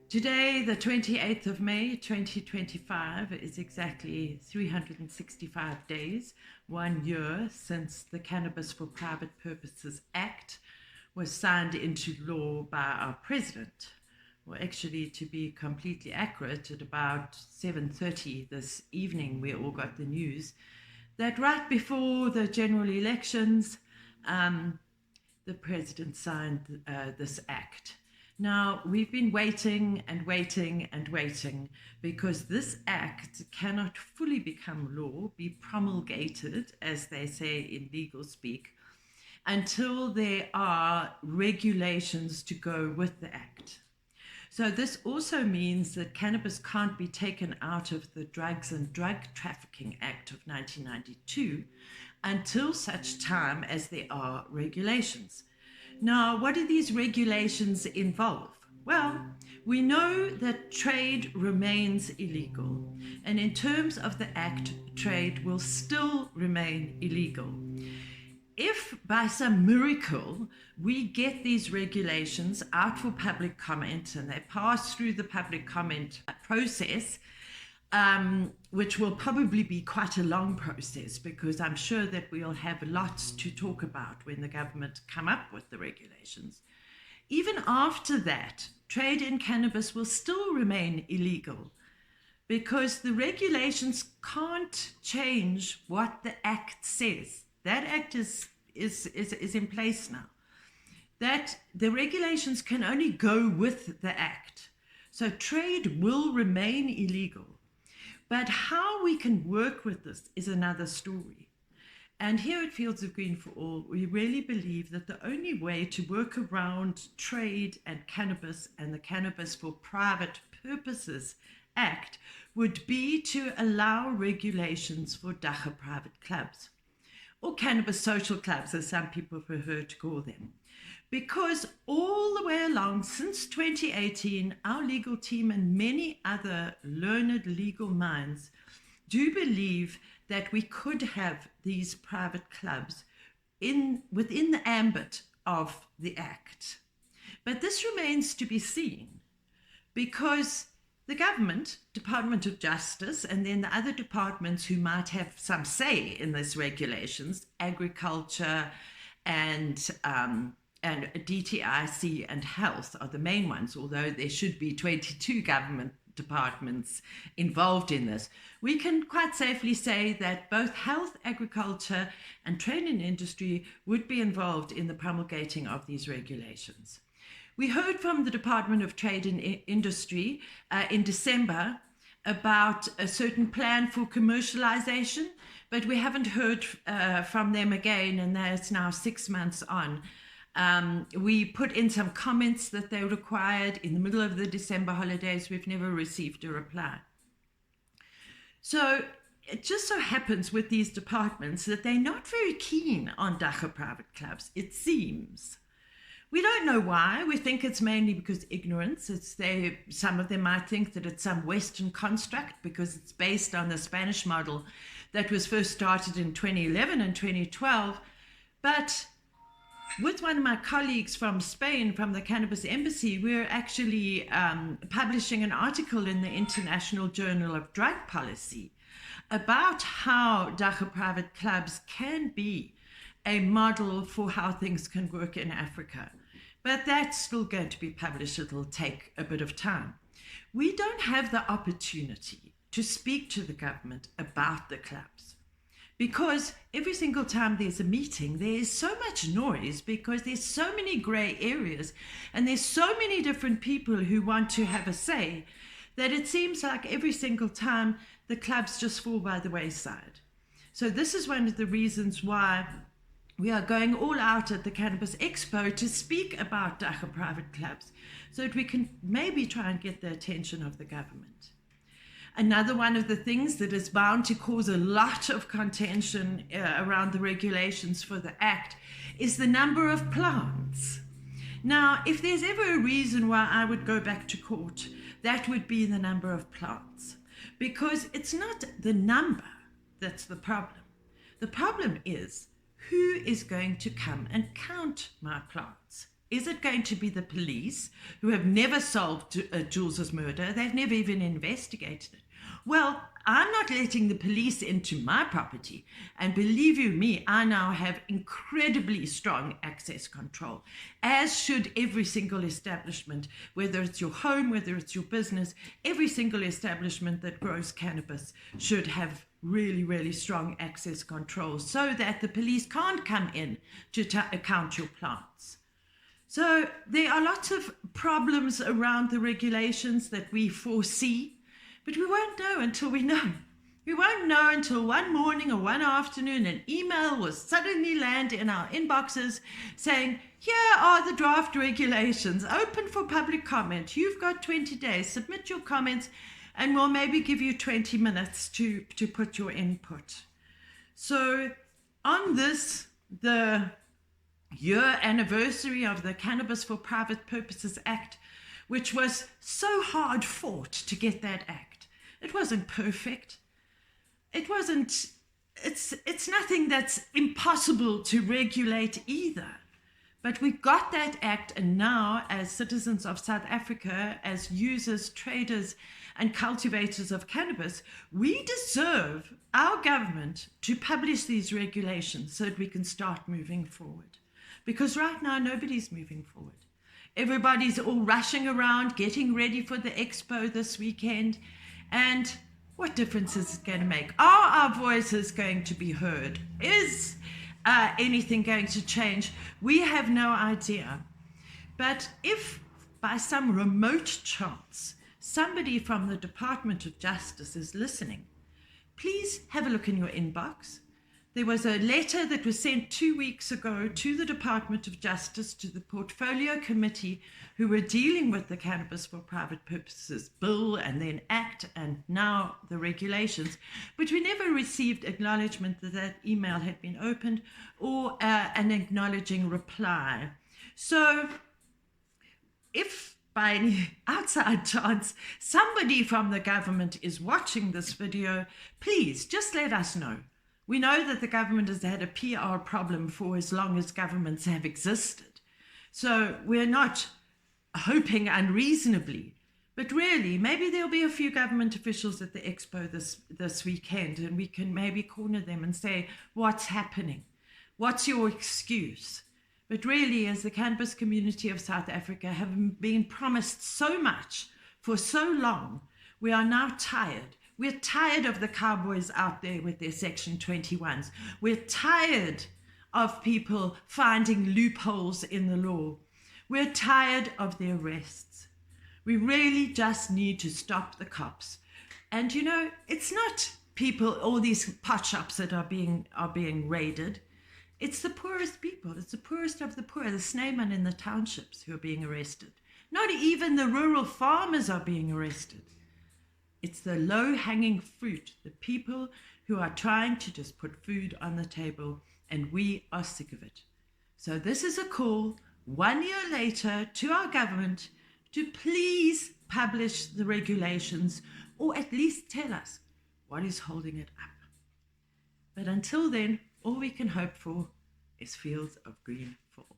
Today, the 28th of May, 2025, is exactly 365 days, 1 year since the Cannabis for Private Purposes Act was signed into law by our president. Well, actually, to be completely accurate, at about 7:30 this evening, we all got the news that right before the general elections, the president signed this act. Now, we've been waiting and waiting and waiting because this act cannot fully become law, be promulgated, as they say in legal speak, until there are regulations to go with the act. So this also means that cannabis can't be taken out of the Drugs and Drug Trafficking Act of 1992 until such time as there are regulations. Now, what do these regulations involve? Well, we know that trade remains illegal, and in terms of the act, trade will still remain illegal. If by some miracle we get these regulations out for public comment and they pass through the public comment process, which will probably be quite a long process because I'm sure that we'll have lots to talk about when the government come up with the regulations. Even after that, trade in cannabis will still remain illegal because the regulations can't change what the act says. That act is in place now. That the regulations can only go with the act. So trade will remain illegal. But how we can work with this is another story. And here at Fields of Green for All, we really believe that the only way to work around trade and cannabis and the Cannabis for Private Purposes Act would be to allow regulations for dacha private clubs, or cannabis social clubs, as some people prefer to call them. Because all the way along, since 2018, our legal team and many other learned legal minds do believe that we could have these private clubs within the ambit of the Act. But this remains to be seen because the government, Department of Justice, and then the other departments who might have some say in these regulations, agriculture and DTIC and health are the main ones, although there should be 22 government departments involved in this. We can quite safely say that both health, agriculture, and trade and industry would be involved in the promulgating of these regulations. We heard from the Department of Trade and Industry in December about a certain plan for commercialization, but we haven't heard from them again, and that's now 6 months on. We put in some comments that they required in the middle of the December holidays. We've never received a reply. So it just so happens with these departments that they're not very keen on dacha private clubs, it seems. We don't know why. We think it's mainly because ignorance. Some of them might think that it's some Western construct because it's based on the Spanish model that was first started in 2011 and 2012. But with one of my colleagues from Spain, from the Cannabis Embassy, we're actually publishing an article in the International Journal of Drug Policy about how dacha private clubs can be a model for how things can work in Africa. But that's still going to be published. It'll take a bit of time. We don't have the opportunity to speak to the government about the clubs because every single time there's a meeting, there is so much noise because there's so many gray areas and there's so many different people who want to have a say that it seems like every single time the clubs just fall by the wayside. So this is one of the reasons why we are going all out at the Cannabis Expo to speak about dacha private clubs so that we can maybe try and get the attention of the government. Another one of the things that is bound to cause a lot of contention around the regulations for the Act is the number of plants. Now, if there's ever a reason why I would go back to court, that would be the number of plants. Because it's not the number that's the problem. The problem is, who is going to come and count my plants? Is it going to be the police who have never solved Jules's murder? They've never even investigated it. Well, I'm not letting the police into my property. And believe you me, I now have incredibly strong access control, as should every single establishment, whether it's your home, whether it's your business. Every single establishment that grows cannabis should have really, really strong access control so that the police can't come in to count your plants. So there are lots of problems around the regulations that we foresee, but we won't know until we know. We won't know until one morning or one afternoon an email will suddenly land in our inboxes saying, here are the draft regulations, open for public comment. You've got 20 days, submit your comments, and we'll maybe give you 20 minutes to put your input. So on this, the year anniversary of the Cannabis for Private Purposes Act, which was so hard fought to get that act. It wasn't perfect. It's nothing that's impossible to regulate either. But we got that act, and now as citizens of South Africa, as users, traders, and cultivators of cannabis, we deserve our government to publish these regulations so that we can start moving forward. Because right now, nobody's moving forward. Everybody's all rushing around, getting ready for the expo this weekend. And what difference is it going to make? Are our voices going to be heard? Is anything going to change? We have no idea. But if by some remote chance somebody from the Department of Justice is listening, please have a look in your inbox. There was a letter that was sent 2 weeks ago to the Department of Justice, to the Portfolio Committee, who were dealing with the Cannabis for Private Purposes Bill and then Act and now the regulations. But we never received acknowledgement that that email had been opened or an acknowledging reply. So if by any outside chance somebody from the government is watching this video, please just let us know. We know that the government has had a PR problem for as long as governments have existed. So we're not hoping unreasonably, but really, maybe there'll be a few government officials at the expo this weekend, and we can maybe corner them and say, what's happening? What's your excuse? But really, as the cannabis community of South Africa have been promised so much for so long, we are now tired. We're tired of the cowboys out there with their Section 21s. We're tired of people finding loopholes in the law. We're tired of the arrests. We really just need to stop the cops. And you know, it's not people, all these pot shops that are being raided. It's the poorest people. It's the poorest of the poor, the snailmen in the townships who are being arrested. Not even the rural farmers are being arrested. It's the low-hanging fruit, the people who are trying to just put food on the table, and we are sick of it. So this is a call 1 year later to our government to please publish the regulations, or at least tell us what is holding it up. But until then, all we can hope for is fields of green for all.